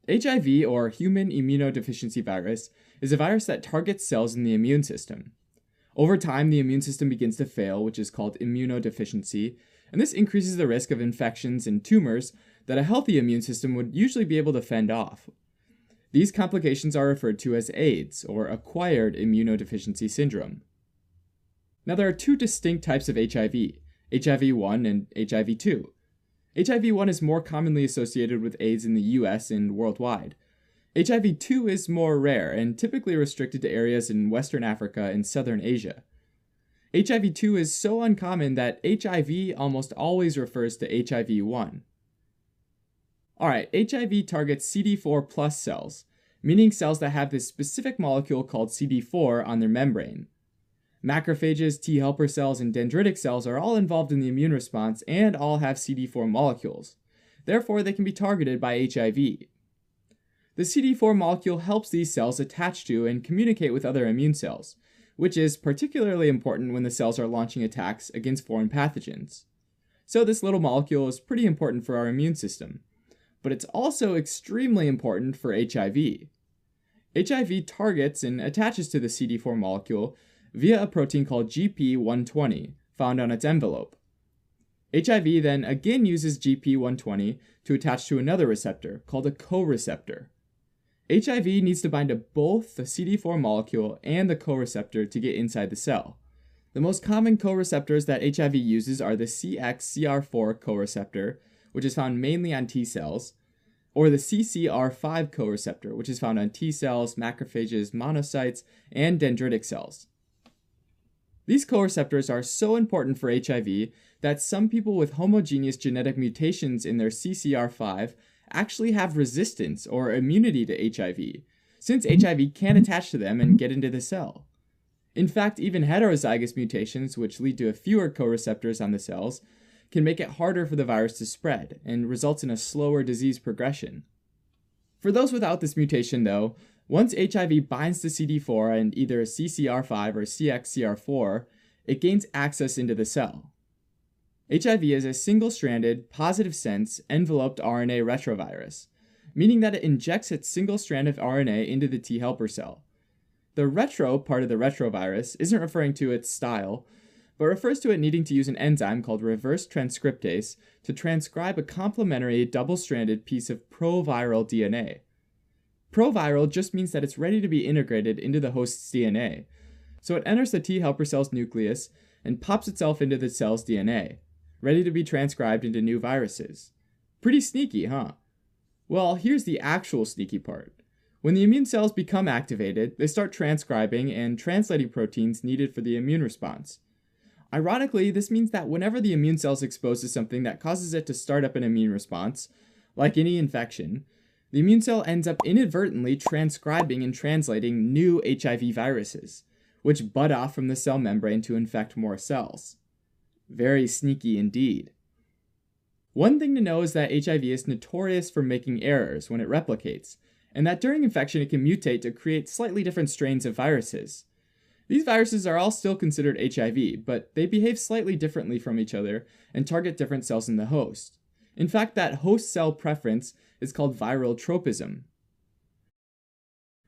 HIV, or human immunodeficiency virus, is a virus that targets cells in the immune system. Over time, the immune system begins to fail, which is called immunodeficiency, and this increases the risk of infections and tumors that a healthy immune system would usually be able to fend off. These complications are referred to as AIDS, or acquired immunodeficiency syndrome. Now, there are two distinct types of HIV, HIV-1 and HIV-2. HIV-1 is more commonly associated with AIDS in the US and worldwide. HIV-2 is more rare and typically restricted to areas in Western Africa and Southern Asia. HIV-2 is so uncommon that HIV almost always refers to HIV-1. Alright, HIV targets CD4 plus cells, meaning cells that have this specific molecule called CD4 on their membrane. Macrophages, T helper cells, and dendritic cells are all involved in the immune response and all have CD4 molecules. Therefore, they can be targeted by HIV. The CD4 molecule helps these cells attach to and communicate with other immune cells, which is particularly important when the cells are launching attacks against foreign pathogens. So this little molecule is pretty important for our immune system, but it's also extremely important for HIV. HIV targets and attaches to the CD4 molecule via a protein called GP120, found on its envelope. HIV then again uses GP120 to attach to another receptor, called a co-receptor. HIV needs to bind to both the CD4 molecule and the co-receptor to get inside the cell. The most common co-receptors that HIV uses are the CXCR4 co-receptor, which is found mainly on T cells, or the CCR5 co-receptor, which is found on T cells, macrophages, monocytes, and dendritic cells. These co-receptors are so important for HIV that some people with homogeneous genetic mutations in their CCR5 actually have resistance or immunity to HIV, since HIV can attach to them and get into the cell. In fact, even heterozygous mutations, which lead to fewer co-receptors on the cells, can make it harder for the virus to spread and results in a slower disease progression. For those without this mutation, though, once HIV binds to CD4 and either CCR5 or CXCR4, it gains access into the cell. HIV is a single-stranded, positive-sense, enveloped RNA retrovirus, meaning that it injects its single strand of RNA into the T helper cell. The retro part of the retrovirus isn't referring to its style, but refers to it needing to use an enzyme called reverse transcriptase to transcribe a complementary double-stranded piece of proviral DNA. Proviral just means that it's ready to be integrated into the host's DNA, so it enters the T helper cell's nucleus and pops itself into the cell's DNA, ready to be transcribed into new viruses. Pretty sneaky, huh? Well, here's the actual sneaky part. When the immune cells become activated, they start transcribing and translating proteins needed for the immune response. Ironically, this means that whenever the immune cell is exposed to something that causes it to start up an immune response, like any infection, the immune cell ends up inadvertently transcribing and translating new HIV viruses, which bud off from the cell membrane to infect more cells. Very sneaky indeed. One thing to know is that HIV is notorious for making errors when it replicates, and that during infection it can mutate to create slightly different strains of viruses. These viruses are all still considered HIV, but they behave slightly differently from each other and target different cells in the host. In fact, that host cell preference is called viral tropism.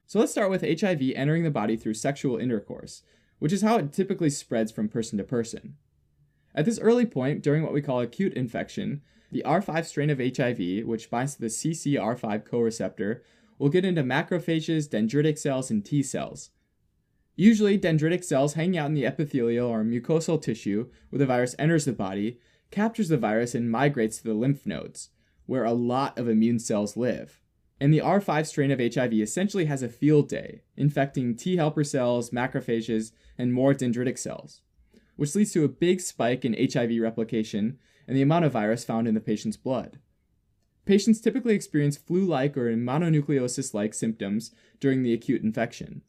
So let's start with HIV entering the body through sexual intercourse, which is how it typically spreads from person to person. At this early point, during what we call acute infection, the R5 strain of HIV, which binds to the CCR5 co-receptor, will get into macrophages, dendritic cells, and T cells. Usually, dendritic cells hanging out in the epithelial or mucosal tissue where the virus enters the body, captures the virus and migrates to the lymph nodes, where a lot of immune cells live. And the R5 strain of HIV essentially has a field day, infecting T helper cells, macrophages, and more dendritic cells, which leads to a big spike in HIV replication and the amount of virus found in the patient's blood. Patients typically experience flu-like or mononucleosis-like symptoms during the acute infection.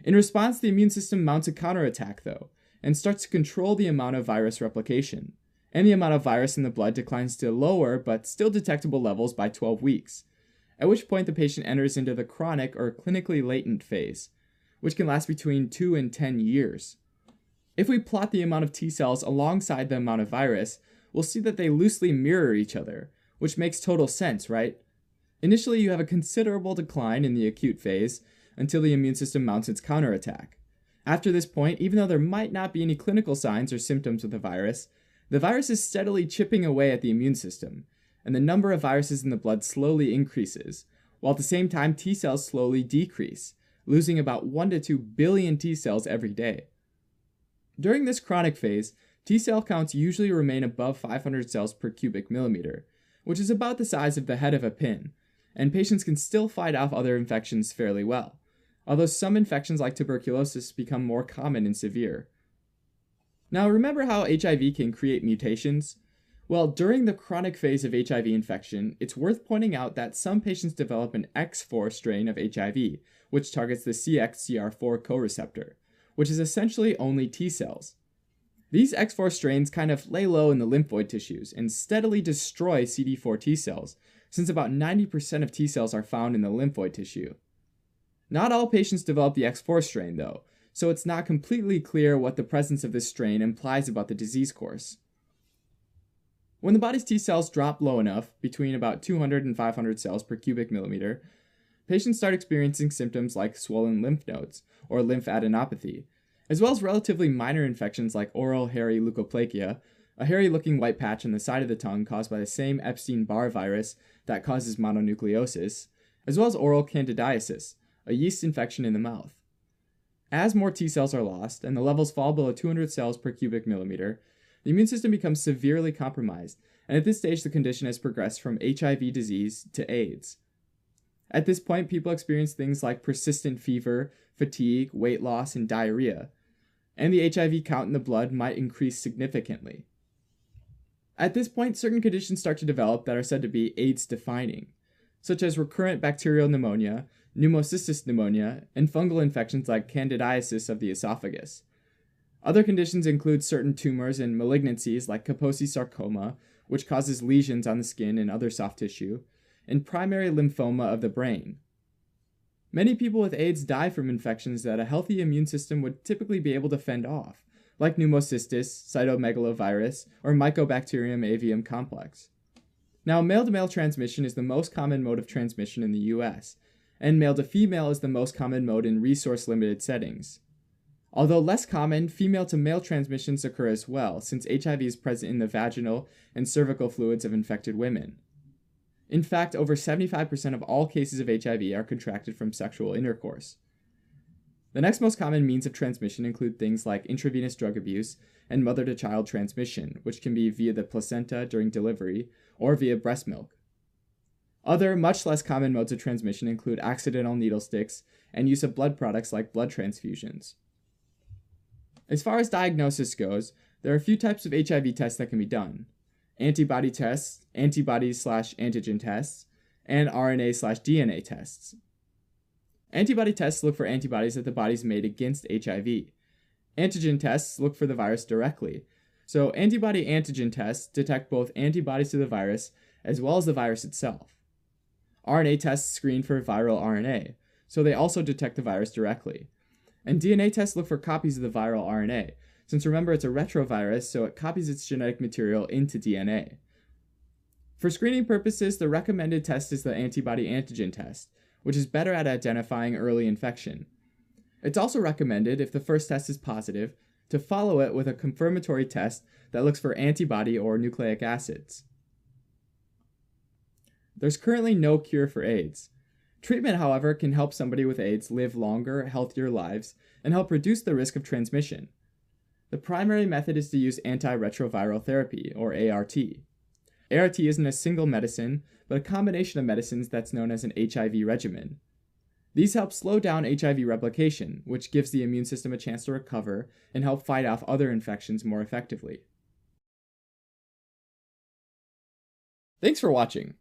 In response, the immune system mounts a counterattack, though, and starts to control the amount of virus replication, and the amount of virus in the blood declines to lower but still detectable levels by 12 weeks, at which point the patient enters into the chronic or clinically latent phase, which can last between 2 and 10 years. If we plot the amount of T cells alongside the amount of virus, we'll see that they loosely mirror each other, which makes total sense, right? Initially, you have a considerable decline in the acute phase until the immune system mounts its counterattack. After this point, even though there might not be any clinical signs or symptoms with the virus is steadily chipping away at the immune system, and the number of viruses in the blood slowly increases, while at the same time T cells slowly decrease, losing about 1 to 2 billion T cells every day. During this chronic phase, T cell counts usually remain above 500 cells per cubic millimeter, which is about the size of the head of a pin, and patients can still fight off other infections fairly well, although some infections like tuberculosis become more common and severe. Now, remember how HIV can create mutations? Well, during the chronic phase of HIV infection, it's worth pointing out that some patients develop an X4 strain of HIV, which targets the CXCR4 coreceptor, which is essentially only T cells. These X4 strains kind of lay low in the lymphoid tissues and steadily destroy CD4 T cells, since about 90% of T cells are found in the lymphoid tissue. Not all patients develop the X4 strain, though, so it's not completely clear what the presence of this strain implies about the disease course. When the body's T cells drop low enough, between about 200 and 500 cells per cubic millimeter, patients start experiencing symptoms like swollen lymph nodes, or lymphadenopathy, as well as relatively minor infections like oral hairy leukoplakia, a hairy-looking white patch on the side of the tongue caused by the same Epstein-Barr virus that causes mononucleosis, as well as oral candidiasis, a yeast infection in the mouth. As more T cells are lost and the levels fall below 200 cells per cubic millimeter, the immune system becomes severely compromised, and at this stage the condition has progressed from HIV disease to AIDS. At this point, people experience things like persistent fever, fatigue, weight loss, and diarrhea, and the HIV count in the blood might increase significantly. At this point, certain conditions start to develop that are said to be AIDS-defining, such as recurrent bacterial pneumonia, pneumocystis pneumonia, and fungal infections like candidiasis of the esophagus. Other conditions include certain tumors and malignancies like Kaposi sarcoma, which causes lesions on the skin and other soft tissue, and primary lymphoma of the brain. Many people with AIDS die from infections that a healthy immune system would typically be able to fend off, like pneumocystis, cytomegalovirus, or Mycobacterium avium complex. Now, male-to-male transmission is the most common mode of transmission in the US, and male-to-female is the most common mode in resource-limited settings. Although less common, female-to-male transmissions occur as well, since HIV is present in the vaginal and cervical fluids of infected women. In fact, over 75% of all cases of HIV are contracted from sexual intercourse. The next most common means of transmission include things like intravenous drug abuse and mother-to-child transmission, which can be via the placenta during delivery or via breast milk. Other, much less common modes of transmission include accidental needle sticks and use of blood products like blood transfusions. As far as diagnosis goes, there are a few types of HIV tests that can be done: antibody tests, antibody/antigen tests, and RNA/DNA tests. Antibody tests look for antibodies that the body's made against HIV. Antigen tests look for the virus directly. So antibody-antigen tests detect both antibodies to the virus as well as the virus itself. RNA tests screen for viral RNA, so they also detect the virus directly. And DNA tests look for copies of the viral RNA, since remember it's a retrovirus, so it copies its genetic material into DNA. For screening purposes, the recommended test is the antibody-antigen test, which is better at identifying early infection. It's also recommended, if the first test is positive, to follow it with a confirmatory test that looks for antibody or nucleic acids. There's currently no cure for AIDS. Treatment, however, can help somebody with AIDS live longer, healthier lives and help reduce the risk of transmission. The primary method is to use antiretroviral therapy, or ART. ART isn't a single medicine, but a combination of medicines that's known as an HIV regimen. These help slow down HIV replication, which gives the immune system a chance to recover and help fight off other infections more effectively. Thanks for watching.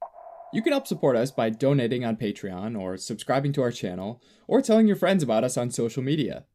You can help support us by donating on Patreon, or subscribing to our channel, or telling your friends about us on social media.